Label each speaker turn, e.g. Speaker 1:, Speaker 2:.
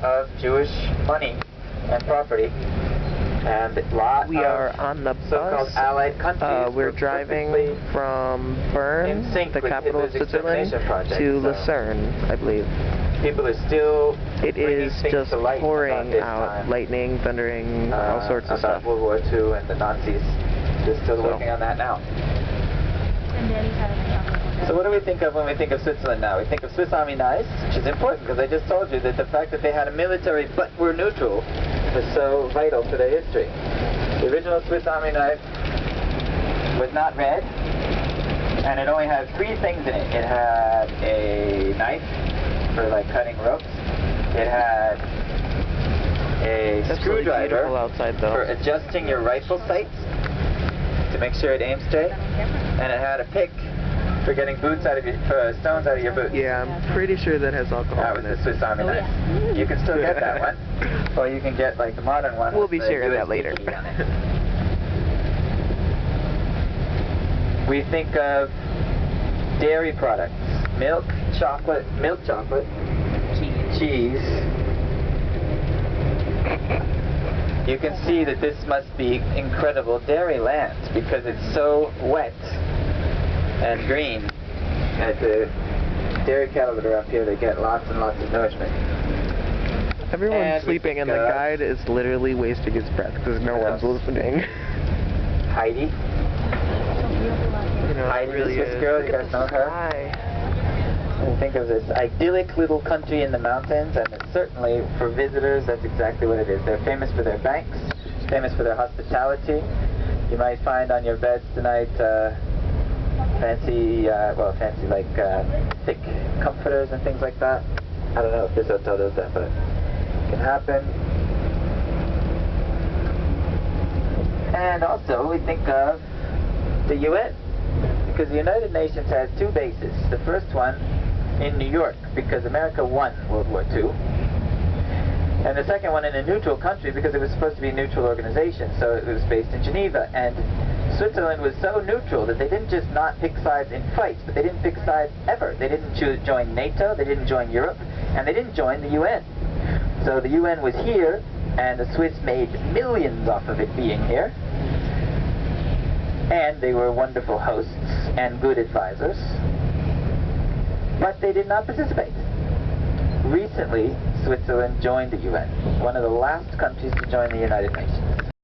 Speaker 1: of Jewish money and property. And
Speaker 2: we are on the
Speaker 1: so-called
Speaker 2: bus.
Speaker 1: Allied countries.
Speaker 2: We're driving from Bern, the capital of Switzerland, to Lecerne, I believe.
Speaker 1: People are still.
Speaker 2: It is just pouring out, lightning, thundering, all sorts of stuff.
Speaker 1: World War II and the Nazis. They're still working on that now. So what do we think of when we think of Switzerland now? We think of Swiss Army knives, which is important because I just told you that the fact that they had a military but were neutral was so vital to their history. The original Swiss Army knife was not red, and it only had 3 things in it. It had a knife for like cutting ropes. It had a screwdriver for adjusting your rifle sights to make sure it aims straight, and it had a pick for getting stones out of your boots.
Speaker 2: Yeah, I'm pretty sure that has alcohol
Speaker 1: in it. That was the Swiss Army knife. You can still get that one, or you can get like the modern one.
Speaker 2: We'll be sharing that later.
Speaker 1: We think of dairy products: milk chocolate, cheese. You can see that this must be incredible dairy land because it's so wet and green. And the dairy cattle that are up here, they get lots and lots of nourishment.
Speaker 2: Everyone's sleeping and the guide is literally wasting his breath because no one's listening.
Speaker 1: Heidi. Heidi, really the Swiss girl, you guys know her? I think of this idyllic little country in the mountains, and it's certainly for visitors, that's exactly what it is. They're famous for their banks, famous for their hospitality. You might find on your beds tonight fancy like thick comforters and things like that. I don't know if this hotel does that, but it can happen. And also we think of the UN, because the United Nations has 2 bases. The first one in New York, because America won World War II. And the second one in a neutral country, because it was supposed to be a neutral organization, so it was based in Geneva. And Switzerland was so neutral that they didn't just not pick sides in fights, but they didn't pick sides ever. They didn't join NATO, they didn't join Europe, and they didn't join the UN. So the UN was here, and the Swiss made millions off of it being here. And they were wonderful hosts and good advisors. But they did not participate. Recently, Switzerland joined the UN, one of the last countries to join the United Nations.